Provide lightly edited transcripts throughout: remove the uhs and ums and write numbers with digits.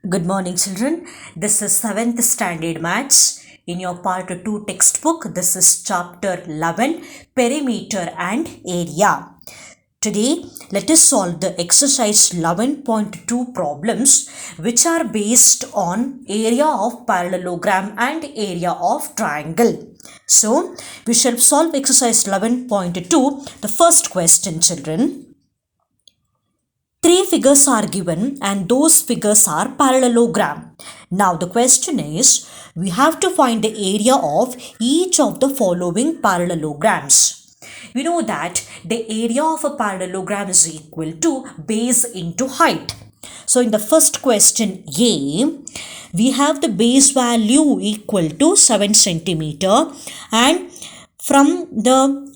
Good morning, children. This is 7th Standard Maths. In your Part 2 textbook, this is Chapter 11, Perimeter and Area. Today, let us solve the exercise 11.2 problems which are based on area of parallelogram and area of triangle. So, we shall solve exercise 11.2. The first question, children. Three figures are given and those figures are parallelogram. Now the question is, we have to find the area of each of the following parallelograms. We know that the area of a parallelogram is equal to base into height. So in the first question A, we have the base value equal to 7 centimeter, and from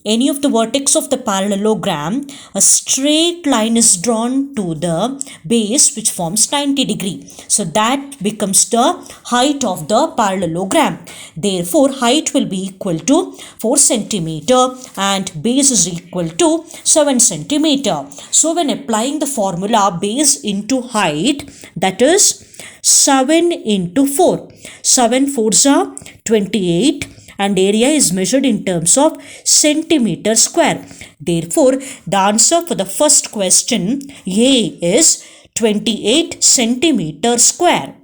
any of the vertex of the parallelogram, a straight line is drawn to the base which forms 90 degree. So that becomes the height of the parallelogram. Therefore, height will be equal to 4 centimeter and base is equal to 7 centimeter. So when applying the formula base into height, that is 7 into 4. 7 4s are 28. And area is measured in terms of centimeter square. Therefore, the answer for the first question A is 28 centimeter square.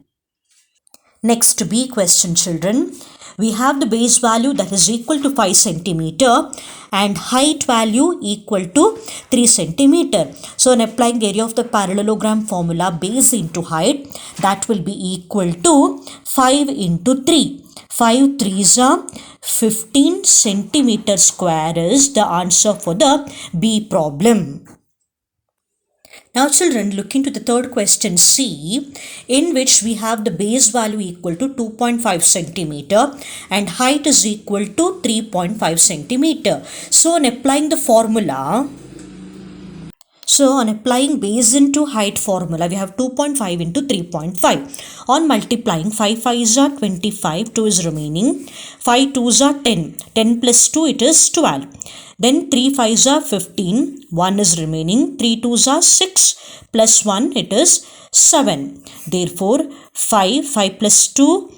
Next B question, children. We have the base value that is equal to 5 centimeter and height value equal to 3 centimeter. So, in applying area of the parallelogram formula base into height, that will be equal to 5 into 3. 5 3s are 15 centimeter square is the answer for the B problem. Now children, look into the third question C, in which we have the base value equal to 2.5 centimeter and height is equal to 3.5 centimeter. So on applying the formula, on applying base into height formula, we have 2.5 into 3.5. On multiplying, 5 5s are 25, 2 is remaining. 5 2s are 10. 10 plus 2, it is 12. Then 3 5s are 15, 1 is remaining. 3 2s are 6, plus 1, it is 7. Therefore, 5 plus 2,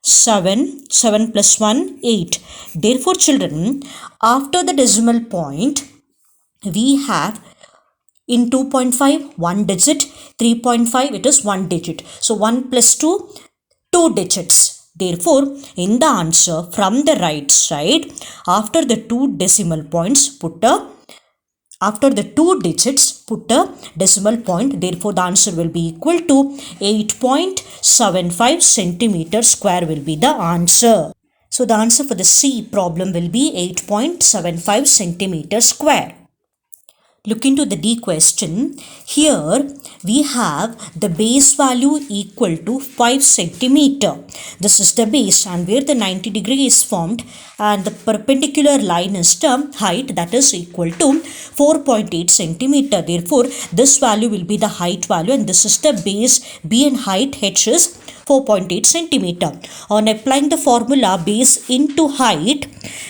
7, 7 plus 1, 8. Therefore, children, after the decimal point, we have in 2.5, 1 digit, 3.5, it is 1 digit. So 1 plus 2, 2 digits. Therefore, in the answer from the right side, after the 2 decimal points, after the 2 digits, put a decimal point. Therefore, the answer will be equal to 8.75 centimeter square will be the answer. So, the answer for the C problem will be 8.75 centimeter square. Look into the D question. Here we have the base value equal to 5 centimeter. This is the base, and where the 90 degree is formed and the perpendicular line is the height, that is equal to 4.8 centimeter. Therefore, this value will be the height value and this is the base B and height H is 4.8 centimeter. On applying the formula base into height,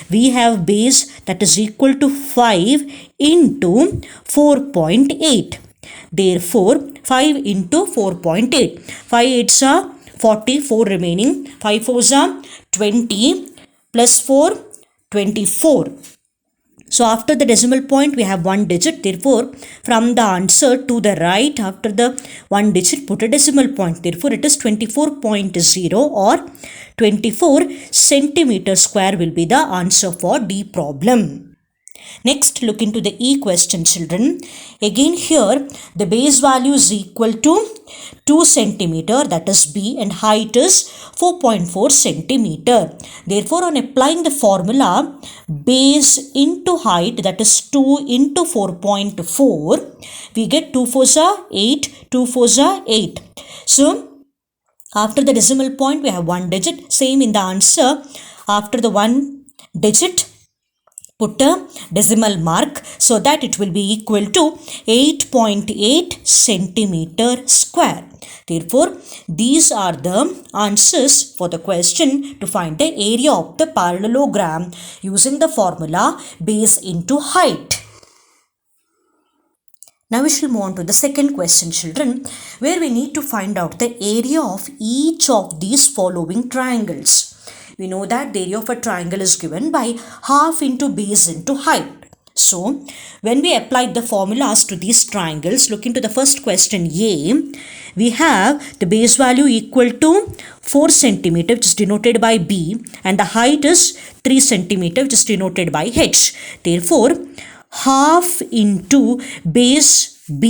we have base that is equal to 5 into 4.8. Therefore, 5 into 4.8. 5 8s are 44 remaining. 5 4s are 20 plus 4, 24. So after the decimal point, we have 1 digit. Therefore, from the answer to the right, after the 1 digit, put a decimal point. Therefore, it is 24.0 or 24 centimeter square will be the answer for D problem. Next, look into the E question, children. Again here, the base value is equal to 2 centimeter, that is B, and height is 4.4 centimeter. Therefore, on applying the formula base into height, that is 2 into 4.4, we get 2 4s are 8, 2 4s are 8. So, after the decimal point, we have 1 digit. Same in the answer. After the 1 digit, put a decimal mark so that it will be equal to 8.8 centimeter square. Therefore, these are the answers for the question to find the area of the parallelogram using the formula base into height. Now we shall move on to the second question, children, where we need to find out the area of each of these following triangles. We know that the area of a triangle is given by half into base into height. So, when we applied the formulas to these triangles, look into the first question A, we have the base value equal to 4 cm, which is denoted by B, and the height is 3 cm, which is denoted by H. Therefore, half into base B,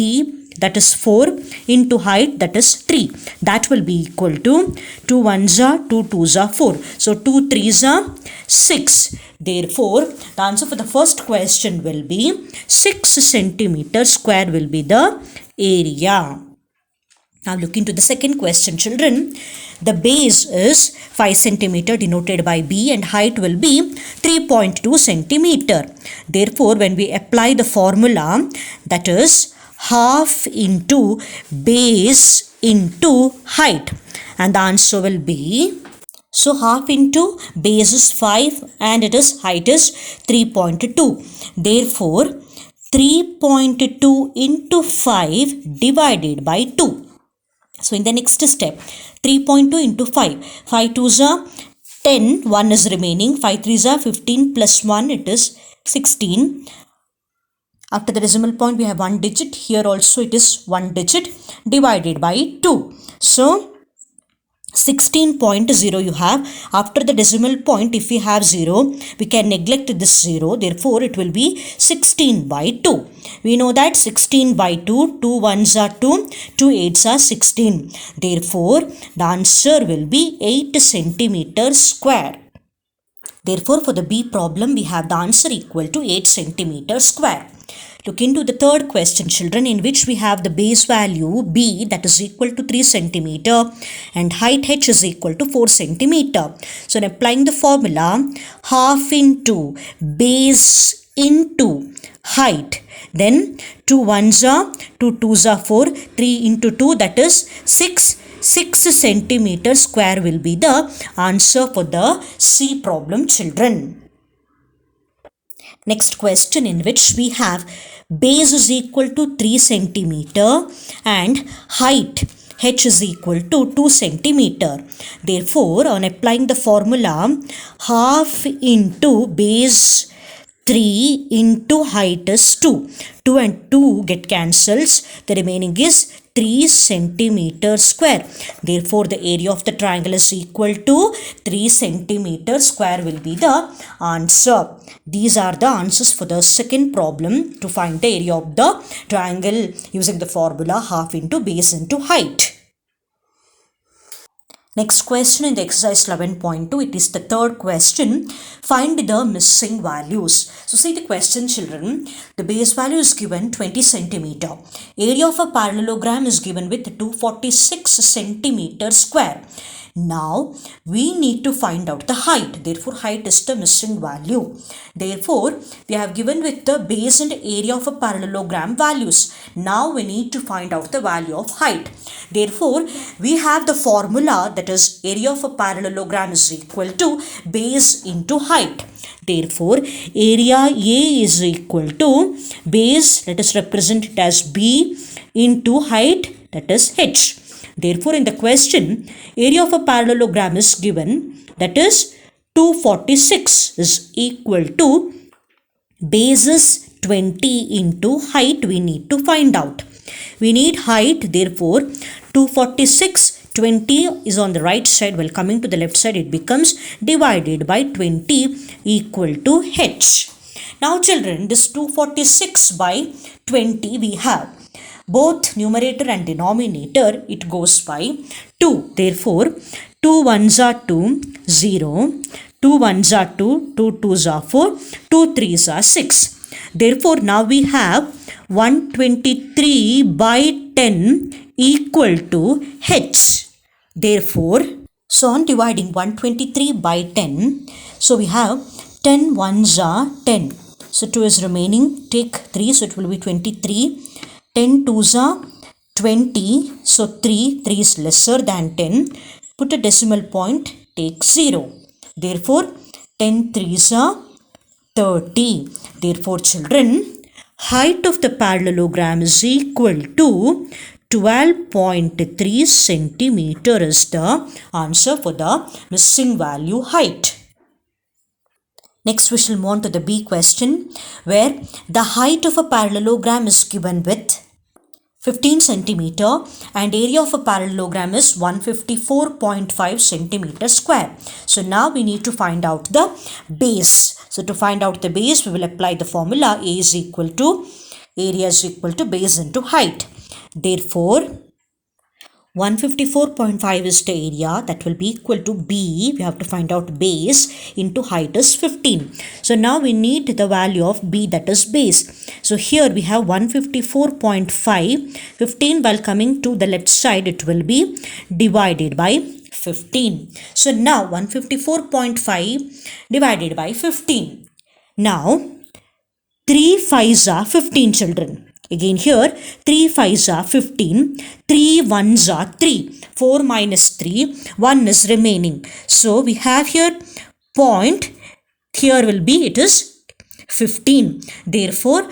that is 4, into height, that is 3. That will be equal to 2 1s are 2 2s are 4. So 2 3s are 6. Therefore, the answer for the first question will be 6 centimeter square will be the area. Now look into the second question, children. The base is 5 centimeter denoted by B and height will be 3.2 centimeter. Therefore, when we apply the formula, that is half into base into height, and the answer will be, so half into base is 5 and it is height is 3.2. Therefore, 3.2 into 5 divided by 2. So in the next step, 3.2 into 5. 5 2s are 10, 1 is remaining. 5 3s are 15 plus 1, it is 16. After the decimal point, we have 1 digit. Here also it is 1 digit divided by 2. So 16.0 you have. After the decimal point, if we have 0, we can neglect this 0. Therefore, it will be 16 by 2. We know that 16 by 2, 2 1s are 2, 2 8s are 16. Therefore, the answer will be 8 centimeters square. Therefore, for the B problem, we have the answer equal to 8 centimeters square. Look into the third question, children, in which we have the base value B, that is equal to 3 centimeter, and height H is equal to 4 centimeter. So, in applying the formula, half into base into height, then 2 1s are 2 2s are 4, 3 into 2, that is 6. 6 centimeter square will be the answer for the C problem, children. Next question, in which we have base is equal to 3 centimeter and height H is equal to 2 centimeter. Therefore, on applying the formula, half into base 3 into height is 2. 2 and 2 get cancels. The remaining is 3 centimeter square. Therefore, the area of the triangle is equal to 3 centimeter square will be the answer. These are the answers for the second problem to find the area of the triangle using the formula half into base into height. Next question in the exercise 11.2, it is the third question. Find the missing values. So see the question, children. The base value is given 20 centimeter. Area of a parallelogram is given with 246 centimeter square. Now, we need to find out the height. Therefore, height is the missing value. Therefore, we have given with the base and area of a parallelogram values. Now, we need to find out the value of height. Therefore, we have the formula, that is area of a parallelogram is equal to base into height. Therefore, area A is equal to base, let us represent it as B, into height, that is H. Therefore, in the question, area of a parallelogram is given, that is 246 is equal to base is 20 into height we need to find out. We need height, therefore 246, 20 is on the right side, while coming to the left side it becomes divided by 20 equal to H. Now children, this 246 by 20 we have. Both numerator and denominator, it goes by 2. Therefore, 2 1s are 2, 0. 2 1s are 2, 2 2s are 4, 2 3s are 6. Therefore, now we have 123 by 10 equal to H. Therefore, so on dividing 123 by 10, so we have 10 1s are 10. So 2 is remaining, take 3, so it will be 23. 10 2s are 20, so 3 is lesser than 10. Put a decimal point, take 0. Therefore, 10 3s are 30. Therefore, children, height of the parallelogram is equal to 12.3 centimeter is the answer for the missing value height. Next we shall move on to the B question, where the height of a parallelogram is given with 15 centimeter and area of a parallelogram is 154.5 centimeter square. So now we need to find out the base. So to find out the base, we will apply the formula A is equal to area is equal to base into height. Therefore, 154.5 is the area, that will be equal to B. We have to find out base into height is 15. So now we need the value of B, that is base. So here we have 154.5. 15 while coming to the left side, it will be divided by 15. So now 154.5 divided by 15. Now 3 5s are 15 children. Again here 3 5s are 15, 3 1s are 3, 4 minus 3, 1 is remaining. So we have here point, here will be it is 15. Therefore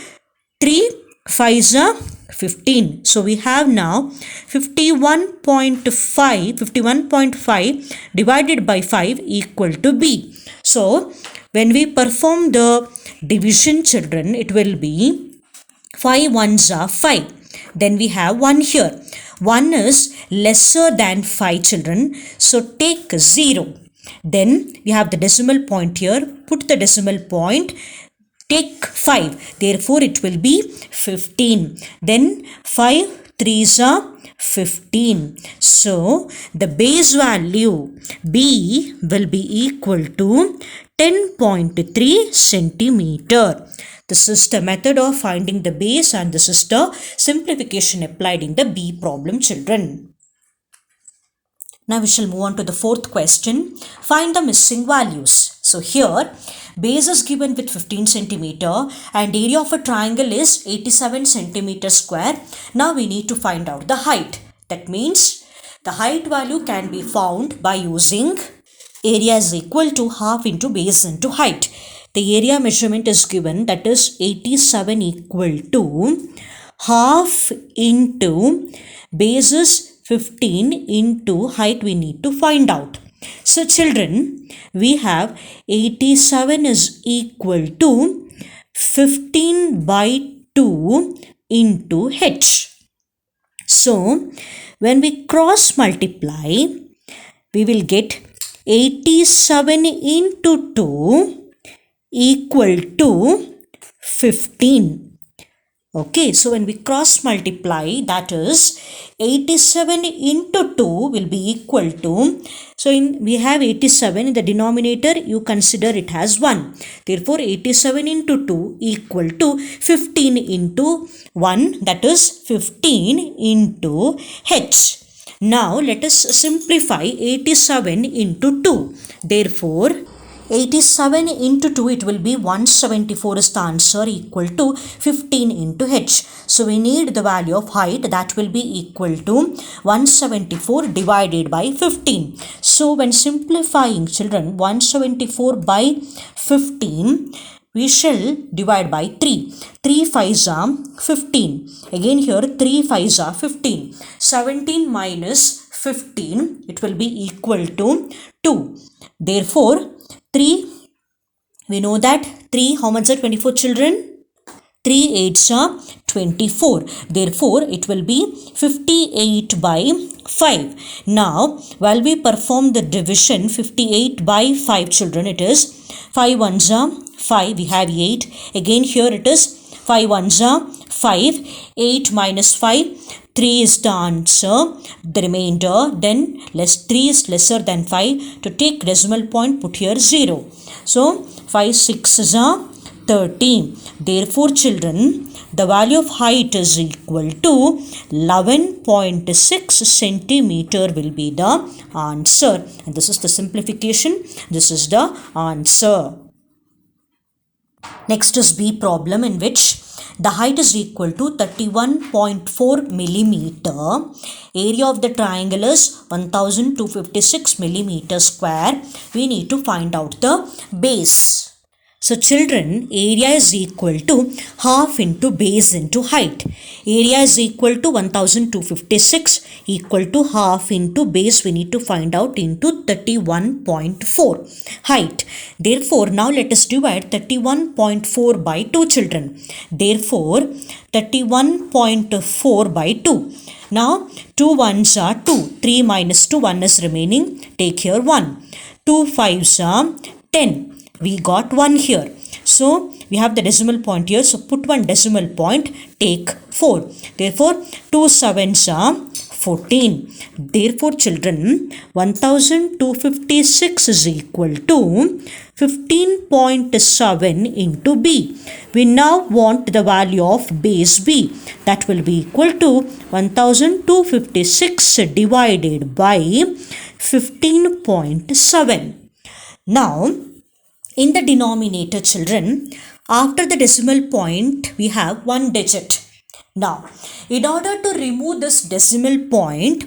3 5s are 15. So we have now 51.5 divided by 5 equal to B. So when we perform the division children, it will be 5 1s are 5. Then we have 1 here. 1 is lesser than 5 children. So take 0. Then we have the decimal point here. Put the decimal point. Take 5. Therefore it will be 15. Then 5 3s are 15. So the base value B will be equal to 10.3 centimeter. This is the method of finding the base and this is the simplification applied in the B problem, children. Now we shall move on to the fourth question. Find the missing values. So here base is given with 15 centimeter and area of a triangle is 87 centimeter square. Now we need to find out the height. That means the height value can be found by using area is equal to half into base into height. The area measurement is given, that is 87 equal to half into base is 15 into height we need to find out. So children, we have 87 is equal to 15 by 2 into h. So when we cross multiply, we will get 87 into 2 equal to 15. Okay, so when we cross multiply, that is 87 into 2 will be equal to, so we have 87 in the denominator, you consider it as 1. Therefore 87 into 2 equal to 15 into 1, that is 15 into h. Now let us simplify 87 into 2. Therefore 87 into 2, it will be 174 is the answer, equal to 15 into h. So we need the value of height, that will be equal to 174 divided by 15. So when simplifying children, 174 by 15, we shall divide by 3. 3 5s are 15. Again here 3 5s are 15. 17 minus 15, it will be equal to 2. Therefore 3, we know that 3, how much are 24 children? 3 8s are 24. Therefore, it will be 58 by 5. Now, while we perform the division, 58 by 5 children, it is 5 1s are 5, we have 8. Again here it is 5 1s are 5, 8 minus 5, 3 is the answer, the remainder, then 3 is lesser than 5. To take decimal point, put here 0. So 5 6s are 30. Therefore children, the value of height is equal to 11.6 centimeter will be the answer. And this is the simplification. This is the answer. Next is B problem, in which the height is equal to 31.4 millimeter. Area of the triangle is 1256 millimeter square. We need to find out the base. So children, area is equal to half into base into height. Area is equal to 1256 equal to half into base we need to find out into 31.4 height. Therefore, now let us divide 31.4 by 2 children. Therefore, 31.4 by 2. Now 2 ones are 2. 3 minus 2, 1 is remaining. Take here 1. 2 fives are 10. We got 1 here. So we have the decimal point here. So put one decimal point, take 4. Therefore 2 sevens are 14. Therefore children, 1256 is equal to 15.7 into B. We now want the value of base B. That will be equal to 1256 divided by 15.7. Now, in the denominator children, after the decimal point, we have one digit. Now, in order to remove this decimal point,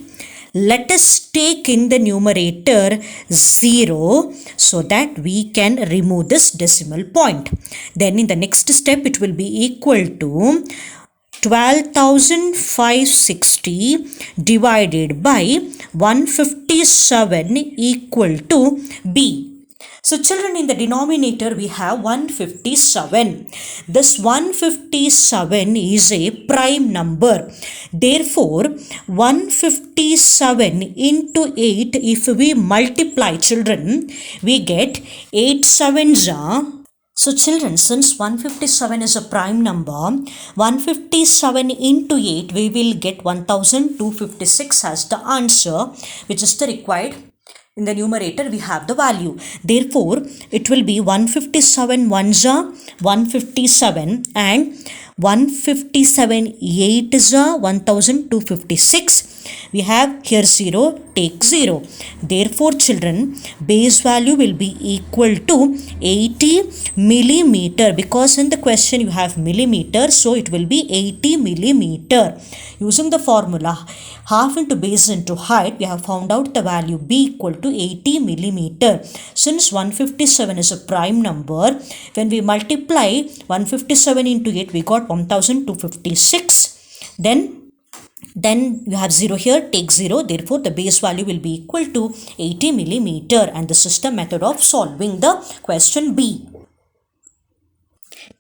let us take in the numerator 0 so that we can remove this decimal point. Then in the next step, it will be equal to 12,560 divided by 157 equal to B. So children, in the denominator we have 157. This 157 is a prime number. Therefore, 157 into 8, if we multiply children, we get 8 sevens are. So children, since 157 is a prime number, 157 into 8, we will get 1256 as the answer, which is the required. In the numerator, we have the value. Therefore, it will be 157 ones are 157 and 157 8 is 1256. We have here 0, take 0. Therefore, children, base value will be equal to 80 millimeter. Because in the question you have millimeter, so it will be 80 millimeter. Using the formula half into base into height, we have found out the value B equal to 80 millimeter. Since 157 is a prime number, when we multiply 157 into 8, we got 1256. Then you have 0 here, take 0. Therefore, the base value will be equal to 80 millimeter. And this is the method of solving the question B.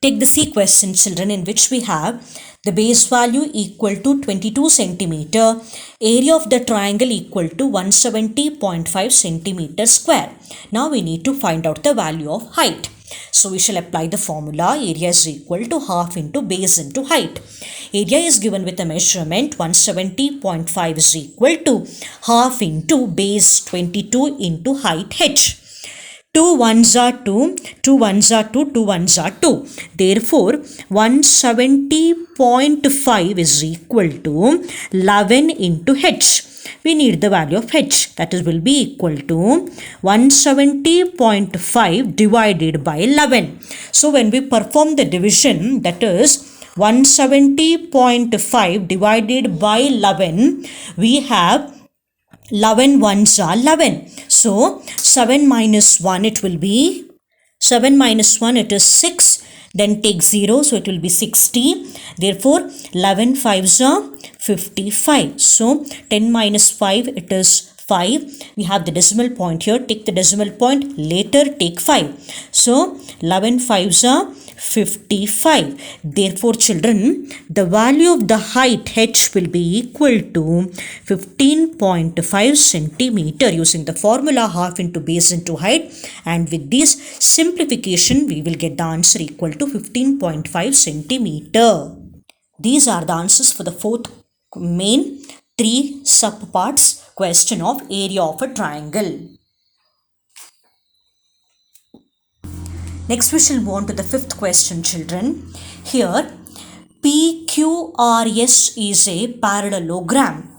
Take the C question children, in which we have the base value equal to 22 centimeter, area of the triangle equal to 170.5 centimeter square. Now we need to find out the value of height. So we shall apply the formula. Area is equal to half into base into height. Area is given with a measurement 170.5 is equal to half into base 22 into height h. 2 ones are 2, 2 ones are 2, 2 ones are 2. Therefore, 170.5 is equal to 11 into h. We need the value of h. That is will be equal to 170.5 divided by 11. So, when we perform the division, that is 170.5 divided by 11, we have 11 ones are 11. So, 7 minus 1, it will be 7 minus 1, it is 6. Then take 0, so it will be 60. Therefore, 11 fives are 55. So, 10 minus 5, it is 5. We have the decimal point here. Take the decimal point. Later, take 5. So, 11 fives are 55. Therefore, children, the value of the height h will be equal to 15.5 centimeter using the formula half into base into height. And with this simplification, we will get the answer equal to 15.5 centimeter. These are the answers for the fourth main 3 subparts question of area of a triangle. Next we shall move on to the fifth question children. Here PQRS is a parallelogram.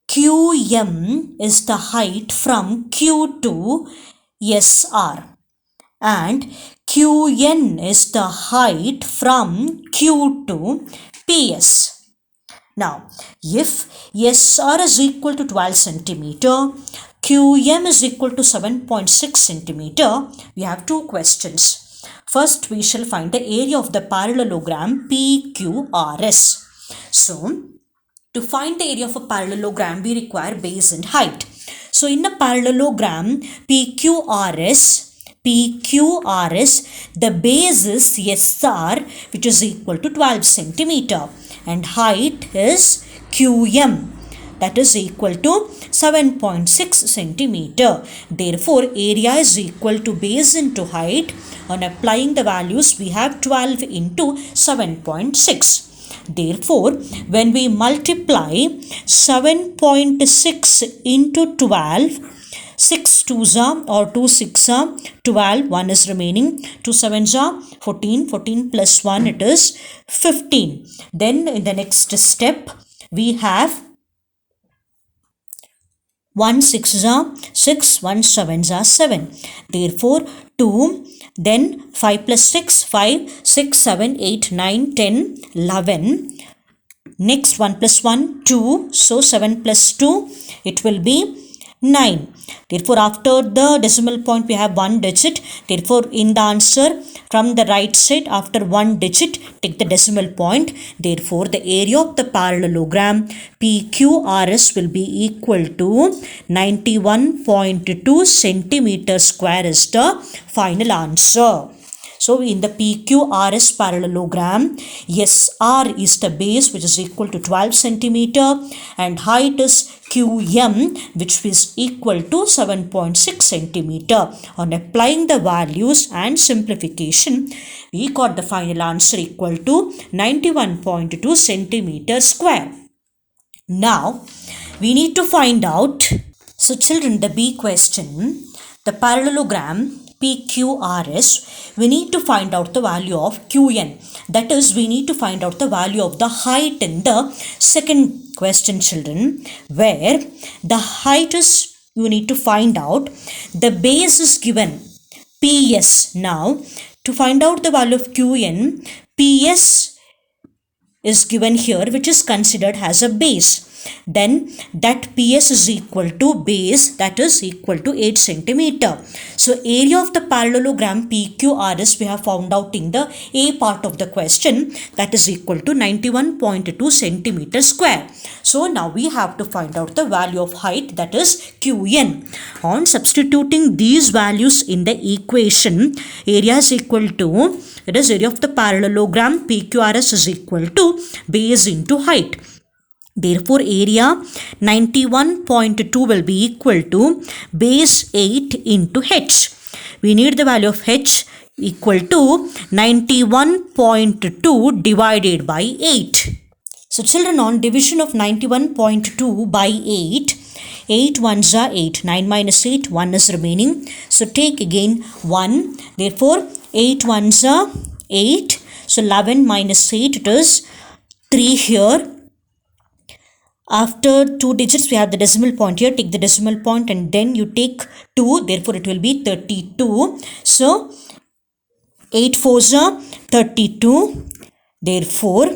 QM is the height from Q to SR and QN is the height from Q to PS. Now, if SR is equal to 12 centimeter, QM is equal to 7.6 centimeter, we have two questions. First, we shall find the area of the parallelogram PQRS. So, to find the area of a parallelogram, we require base and height. So, in a parallelogram PQRS, the base is SR, which is equal to 12 centimeter, and height is QM, that is equal to 7.6 centimeter. Therefore, area is equal to base into height. On applying the values, we have 12 into 7.6. Therefore, when we multiply 7.6 into 12, 6 2s or 2 6 12, 1 is remaining, 2 7s 14, 14 plus 1 it is 15. Then in the next step, we have 1 6s 6, 1 7s 7. Therefore, 2, then 5 plus 6, 5, 6, 7, 8, 9, 10, 11. Next 1 plus 1, 2. So 7 plus 2, it will be 9. Therefore, after the decimal point, we have 1 digit. Therefore, in the answer, from the right side, after 1 digit, take the decimal point. Therefore, the area of the parallelogram PQRS will be equal to 91.2 centimeter square is the final answer. So, in the PQRS parallelogram, SR is the base, which is equal to 12 centimeter, and height is QM, which is equal to 7.6 centimeter. On applying the values and simplification, we got the final answer equal to 91.2 centimeter square. Now, we need to find out. So, children, the B question, the parallelogram PQRS, we need to find out the value of QN. That is, we need to find out the value of the height in the second question, children, where the height is, you need to find out, the base is given PS. Now, to find out the value of QN, PS is given here, which is considered as a base. Then that PS is equal to base, that is equal to 8 centimeter. So, area of the parallelogram PQRS we have found out in the A part of the question, that is equal to 91.2 centimeter square. So, now we have to find out the value of height, that is QN. On substituting these values in the equation, area is equal to, it is area of the parallelogram PQRS is equal to base into height. Therefore, area 91.2 will be equal to base 8 into h. We need the value of h equal to 91.2 divided by 8. So, children, on division of 91.2 by 8, 8 ones are 8, 9 minus 8, 1 is remaining. So, take again 1. Therefore, 8 ones are 8. So, 11 minus 8, it is 3 here. After 2 digits, we have the decimal point here. Take the decimal point and then you take 2. Therefore, it will be 32. So, 8 4s are 32. Therefore,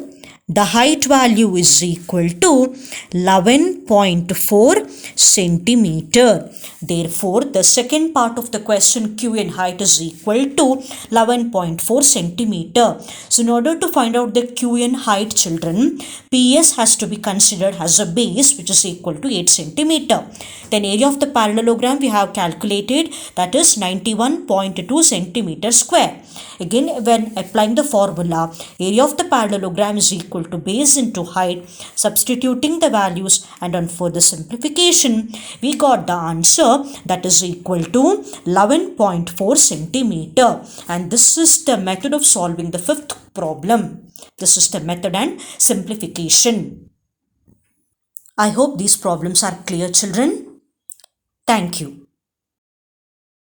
the height value is equal to 11.4 centimeter. Therefore, the second part of the question, Q in height is equal to 11.4 centimeter. So, in order to find out the Q in height, children, PS has to be considered as a base, which is equal to 8 centimeter. Then area of the parallelogram we have calculated, that is 91.2 centimeter square. Again, when applying the formula, area of the parallelogram is equal to base into height. Substituting the values and on further simplification, we got the answer, that is equal to 11.4 centimeter. And this is the method of solving the fifth problem. This is the method and simplification. I hope these problems are clear, children. Thank you.